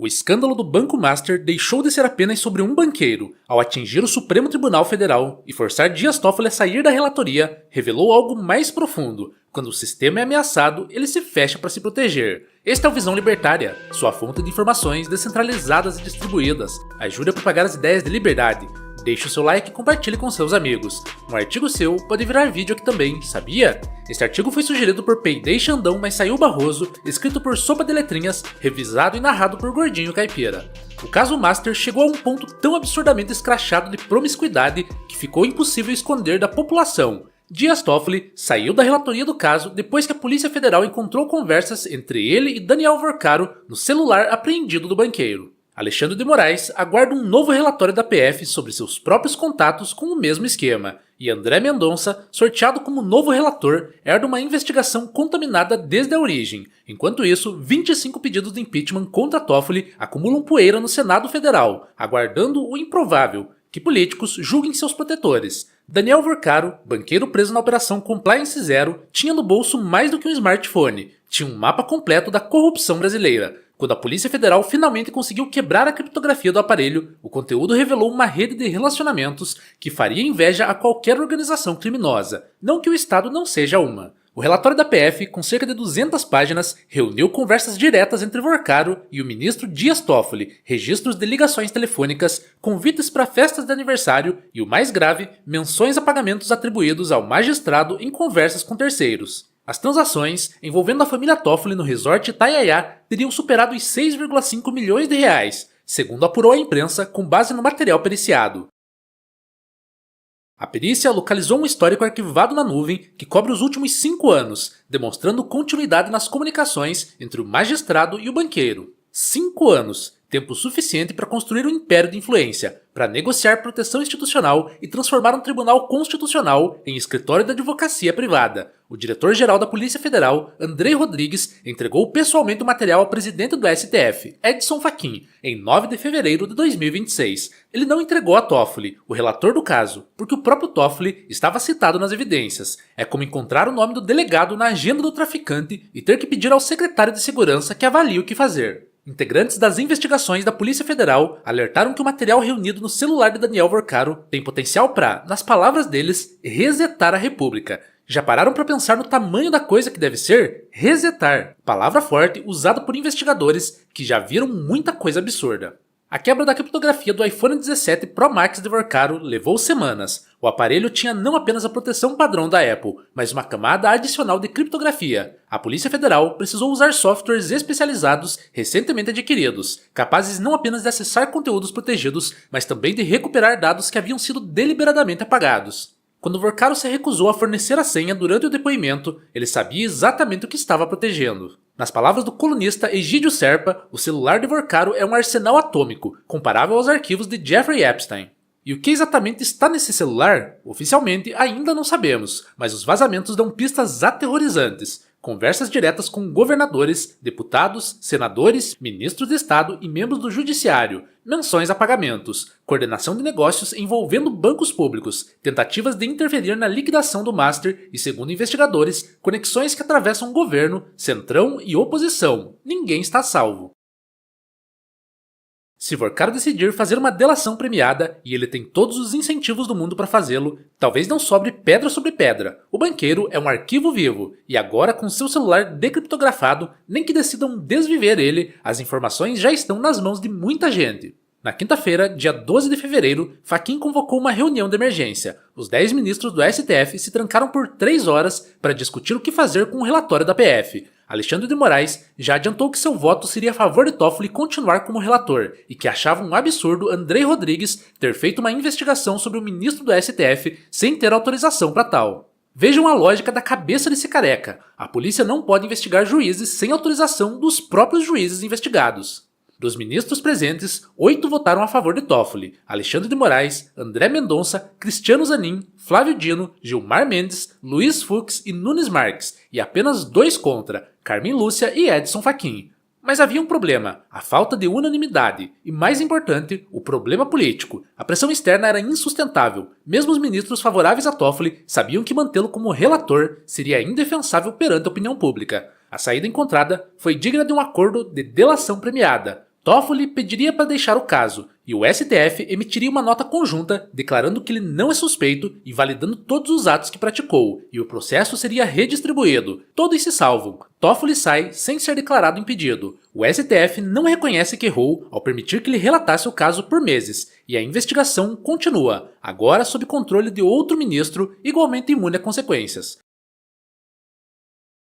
O escândalo do Banco Master deixou de ser apenas sobre um banqueiro, ao atingir o Supremo Tribunal Federal e forçar Dias Toffoli a sair da relatoria, revelou algo mais profundo. Quando o sistema é ameaçado, ele se fecha para se proteger. Esta é o Visão Libertária, sua fonte de informações descentralizadas e distribuídas. Ajude a propagar as ideias de liberdade. Deixe o seu like e compartilhe com seus amigos. Um artigo seu pode virar vídeo aqui também, sabia? Este artigo foi sugerido por Peidei Xandão, mas saiu Barroso, escrito por Sopa de Letrinhas, revisado e narrado por Gordinho Caipira. O caso Master chegou a um ponto tão absurdamente escrachado de promiscuidade que ficou impossível esconder da população. Dias Toffoli saiu da relatoria do caso depois que a Polícia Federal encontrou conversas entre ele e Daniel Vorcaro no celular apreendido do banqueiro. Alexandre de Moraes aguarda um novo relatório da PF sobre seus próprios contatos com o mesmo esquema, e André Mendonça, sorteado como novo relator, herda uma investigação contaminada desde a origem. Enquanto isso, 25 pedidos de impeachment contra Toffoli acumulam poeira no Senado Federal, aguardando o improvável, que políticos julguem seus protetores. Daniel Vorcaro, banqueiro preso na Operação Compliance Zero, tinha no bolso mais do que um smartphone, tinha um mapa completo da corrupção brasileira. Quando a Polícia Federal finalmente conseguiu quebrar a criptografia do aparelho, o conteúdo revelou uma rede de relacionamentos que faria inveja a qualquer organização criminosa, não que o Estado não seja uma. O relatório da PF, com cerca de 200 páginas, reuniu conversas diretas entre Vorcaro e o ministro Dias Toffoli, registros de ligações telefônicas, convites para festas de aniversário e, o mais grave, menções a pagamentos atribuídos ao magistrado em conversas com terceiros. As transações, envolvendo a família Toffoli no resort Itaiaia, teriam superado os 6,5 milhões de reais, segundo apurou a imprensa com base no material periciado. A perícia localizou um histórico arquivado na nuvem que cobre os últimos 5 anos, demonstrando continuidade nas comunicações entre o magistrado e o banqueiro. 5 anos, tempo suficiente para construir um império de influência, para negociar proteção institucional e transformar um tribunal constitucional em escritório da advocacia privada. O diretor-geral da Polícia Federal, Andrei Rodrigues, entregou pessoalmente o material ao presidente do STF, Edson Fachin, em 9 de fevereiro de 2026. Ele não entregou a Toffoli, o relator do caso, porque o próprio Toffoli estava citado nas evidências. É como encontrar o nome do delegado na agenda do traficante e ter que pedir ao secretário de segurança que avalie o que fazer. Integrantes das investigações da Polícia Federal alertaram que o material reunido no celular de Daniel Vorcaro tem potencial para, nas palavras deles, resetar a República. Já pararam para pensar no tamanho da coisa que deve ser? Resetar. Palavra forte usada por investigadores que já viram muita coisa absurda. A quebra da criptografia do iPhone 17 Pro Max de Vorcaro levou semanas. O aparelho tinha não apenas a proteção padrão da Apple, mas uma camada adicional de criptografia. A Polícia Federal precisou usar softwares especializados recentemente adquiridos, capazes não apenas de acessar conteúdos protegidos, mas também de recuperar dados que haviam sido deliberadamente apagados. Quando Vorcaro se recusou a fornecer a senha durante o depoimento, ele sabia exatamente o que estava protegendo. Nas palavras do colunista Egídio Serpa, o celular de Vorcaro é um arsenal atômico, comparável aos arquivos de Jeffrey Epstein. E o que exatamente está nesse celular? Oficialmente ainda não sabemos, mas os vazamentos dão pistas aterrorizantes. Conversas diretas com governadores, deputados, senadores, ministros de Estado e membros do Judiciário, menções a pagamentos, coordenação de negócios envolvendo bancos públicos, tentativas de interferir na liquidação do Master e, segundo investigadores, conexões que atravessam governo, centrão e oposição. Ninguém está salvo. Se Vorcaro decidir fazer uma delação premiada, e ele tem todos os incentivos do mundo para fazê-lo, talvez não sobre pedra sobre pedra. O banqueiro é um arquivo vivo, e agora com seu celular decriptografado, nem que decidam desviver ele, as informações já estão nas mãos de muita gente. Na quinta-feira, dia 12 de fevereiro, Fachin convocou uma reunião de emergência. Os 10 ministros do STF se trancaram por 3 horas para discutir o que fazer com o relatório da PF. Alexandre de Moraes já adiantou que seu voto seria a favor de Toffoli continuar como relator e que achava um absurdo Andrei Rodrigues ter feito uma investigação sobre o ministro do STF sem ter autorização para tal. Vejam a lógica da cabeça desse careca. A polícia não pode investigar juízes sem autorização dos próprios juízes investigados. Dos ministros presentes, 8 votaram a favor de Toffoli: Alexandre de Moraes, André Mendonça, Cristiano Zanin, Flávio Dino, Gilmar Mendes, Luiz Fux e Nunes Marques, e apenas 2 contra, Carmen Lúcia e Edson Fachin. Mas havia um problema, a falta de unanimidade, e mais importante, o problema político. A pressão externa era insustentável. Mesmo os ministros favoráveis a Toffoli sabiam que mantê-lo como relator seria indefensável perante a opinião pública. A saída encontrada foi digna de um acordo de delação premiada. Toffoli pediria para deixar o caso, e o STF emitiria uma nota conjunta declarando que ele não é suspeito e validando todos os atos que praticou, e o processo seria redistribuído. Todos se salvam. Toffoli sai sem ser declarado impedido. O STF não reconhece que errou ao permitir que ele relatasse o caso por meses, e a investigação continua, agora sob controle de outro ministro igualmente imune a consequências.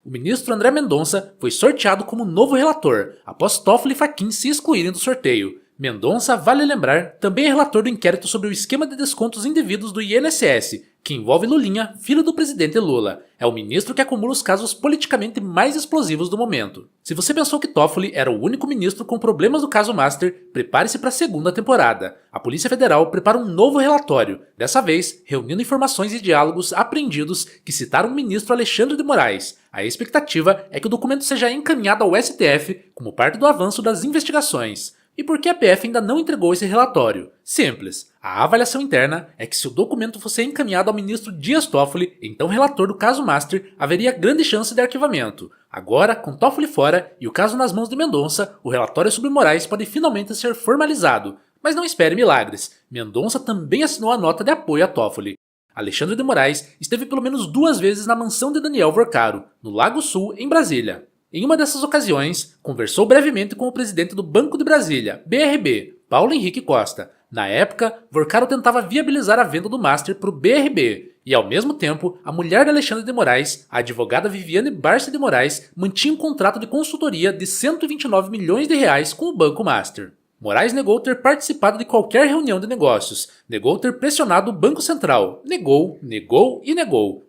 O ministro André Mendonça foi sorteado como novo relator, após Toffoli e Fachin se excluírem do sorteio. Mendonça, vale lembrar, também é relator do inquérito sobre o esquema de descontos indevidos do INSS, que envolve Lulinha, filho do presidente Lula. É o ministro que acumula os casos politicamente mais explosivos do momento. Se você pensou que Toffoli era o único ministro com problemas do caso Master, prepare-se para a segunda temporada. A Polícia Federal prepara um novo relatório, dessa vez reunindo informações e diálogos apreendidos que citaram o ministro Alexandre de Moraes. A expectativa é que o documento seja encaminhado ao STF como parte do avanço das investigações. E por que a PF ainda não entregou esse relatório? Simples. A avaliação interna é que se o documento fosse encaminhado ao ministro Dias Toffoli, então relator do caso Master, haveria grande chance de arquivamento. Agora, com Toffoli fora e o caso nas mãos de Mendonça, o relatório sobre Moraes pode finalmente ser formalizado. Mas não espere milagres. Mendonça também assinou a nota de apoio a Toffoli. Alexandre de Moraes esteve pelo menos 2 vezes na mansão de Daniel Vorcaro, no Lago Sul, em Brasília. Em uma dessas ocasiões, conversou brevemente com o presidente do Banco de Brasília, BRB, Paulo Henrique Costa. Na época, Vorcaro tentava viabilizar a venda do Master para o BRB, e ao mesmo tempo, a mulher de Alexandre de Moraes, a advogada Viviane Barça de Moraes, mantinha um contrato de consultoria de 129 milhões de reais com o Banco Master. Moraes negou ter participado de qualquer reunião de negócios, negou ter pressionado o Banco Central, negou.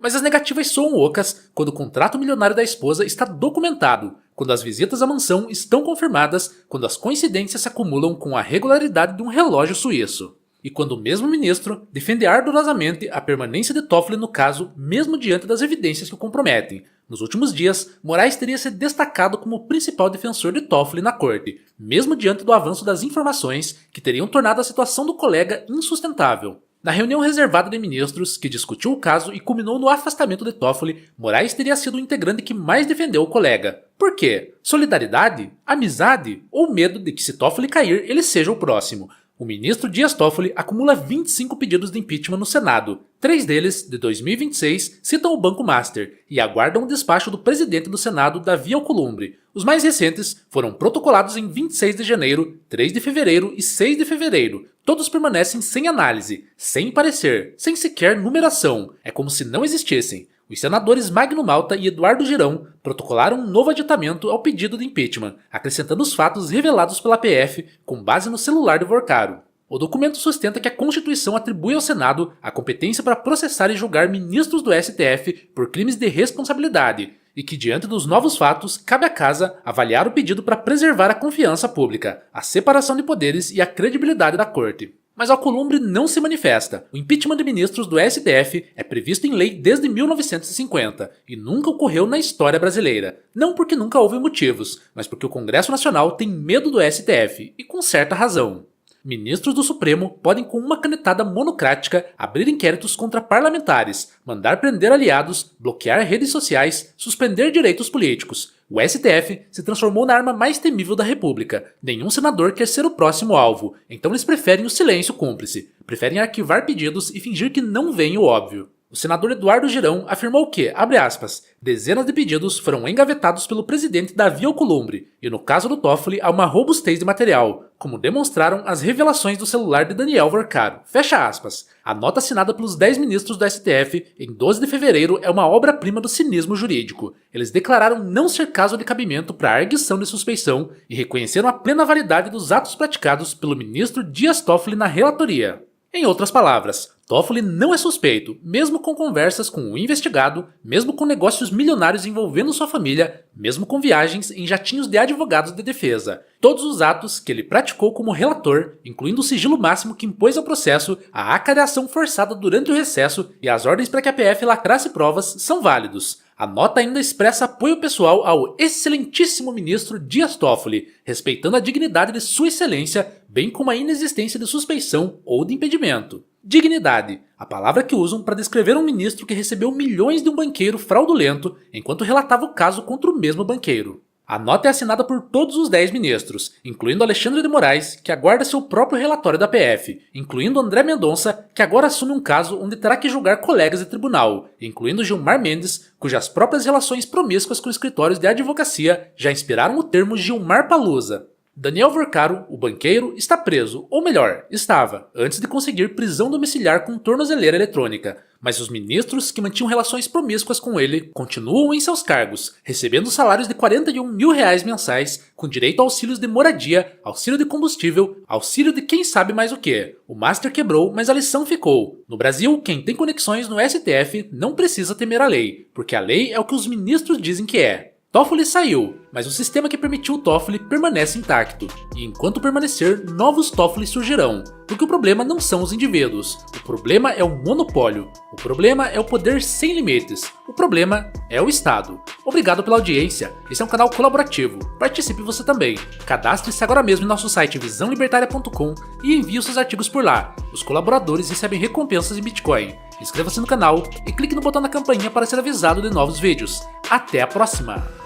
Mas as negativas soam ocas quando o contrato milionário da esposa está documentado, quando as visitas à mansão estão confirmadas, quando as coincidências se acumulam com a regularidade de um relógio suíço. E quando o mesmo ministro defende ardorosamente a permanência de Toffoli no caso, mesmo diante das evidências que o comprometem. Nos últimos dias, Moraes teria se destacado como o principal defensor de Toffoli na corte, mesmo diante do avanço das informações que teriam tornado a situação do colega insustentável. Na reunião reservada de ministros, que discutiu o caso e culminou no afastamento de Toffoli, Moraes teria sido o integrante que mais defendeu o colega. Por quê? Solidariedade? Amizade? Ou medo de que se Toffoli cair, ele seja o próximo? O ministro Dias Toffoli acumula 25 pedidos de impeachment no Senado. 3 deles, de 2026, citam o Banco Master e aguardam o despacho do presidente do Senado, Davi Alcolumbre. Os mais recentes foram protocolados em 26 de janeiro, 3 de fevereiro e 6 de fevereiro. Todos permanecem sem análise, sem parecer, sem sequer numeração. É como se não existissem. Os senadores Magno Malta e Eduardo Girão protocolaram um novo aditamento ao pedido de impeachment, acrescentando os fatos revelados pela PF com base no celular de Vorcaro. O documento sustenta que a Constituição atribui ao Senado a competência para processar e julgar ministros do STF por crimes de responsabilidade e que, diante dos novos fatos, cabe à Casa avaliar o pedido para preservar a confiança pública, a separação de poderes e a credibilidade da Corte. Mas Alcolumbre não se manifesta. O impeachment de ministros do STF é previsto em lei desde 1950 e nunca ocorreu na história brasileira. Não porque nunca houve motivos, mas porque o Congresso Nacional tem medo do STF, e com certa razão. Ministros do Supremo podem, com uma canetada monocrática, abrir inquéritos contra parlamentares, mandar prender aliados, bloquear redes sociais, suspender direitos políticos. O STF se transformou na arma mais temível da República. Nenhum senador quer ser o próximo alvo, então eles preferem o silêncio cúmplice. Preferem arquivar pedidos e fingir que não veem o óbvio. O senador Eduardo Girão afirmou que, abre aspas, dezenas de pedidos foram engavetados pelo presidente Davi Alcolumbre, e no caso do Toffoli há uma robustez de material, como demonstraram as revelações do celular de Daniel Vorcaro. Fecha aspas. A nota assinada pelos 10 ministros do STF em 12 de fevereiro é uma obra-prima do cinismo jurídico. Eles declararam não ser caso de cabimento para a arguição de suspeição e reconheceram a plena validade dos atos praticados pelo ministro Dias Toffoli na relatoria. Em outras palavras, Toffoli não é suspeito, mesmo com conversas com o investigado, mesmo com negócios milionários envolvendo sua família, mesmo com viagens em jatinhos de advogados de defesa. Todos os atos que ele praticou como relator, incluindo o sigilo máximo que impôs ao processo, a acareação forçada durante o recesso e as ordens para que a PF lacrasse provas, são válidos. A nota ainda expressa apoio pessoal ao excelentíssimo ministro Dias Toffoli, respeitando a dignidade de sua excelência, bem como a inexistência de suspeição ou de impedimento. Dignidade, a palavra que usam para descrever um ministro que recebeu milhões de um banqueiro fraudulento enquanto relatava o caso contra o mesmo banqueiro. A nota é assinada por todos os 10 ministros, incluindo Alexandre de Moraes, que aguarda seu próprio relatório da PF, incluindo André Mendonça, que agora assume um caso onde terá que julgar colegas de tribunal, incluindo Gilmar Mendes, cujas próprias relações promíscuas com escritórios de advocacia já inspiraram o termo Gilmar Palusa. Daniel Vorcaro, o banqueiro, está preso, ou melhor, estava, antes de conseguir prisão domiciliar com tornozeleira eletrônica, mas os ministros que mantinham relações promíscuas com ele continuam em seus cargos, recebendo salários de R$41 mil mensais, com direito a auxílios de moradia, auxílio de combustível, auxílio de quem sabe mais o que. O Master quebrou, mas a lição ficou. No Brasil, quem tem conexões no STF não precisa temer a lei, porque a lei é o que os ministros dizem que é. Toffoli saiu, mas o sistema que permitiu o Toffoli permanece intacto, e enquanto permanecer, novos Toffoli surgirão, porque o problema não são os indivíduos, o problema é o monopólio, o problema é o poder sem limites, o problema é o Estado. Obrigado pela audiência, esse é um canal colaborativo, participe você também, cadastre-se agora mesmo em nosso site visãolibertaria.com e envie os seus artigos por lá, os colaboradores recebem recompensas em Bitcoin. Inscreva-se no canal e clique no botão da campainha para ser avisado de novos vídeos. Até a próxima!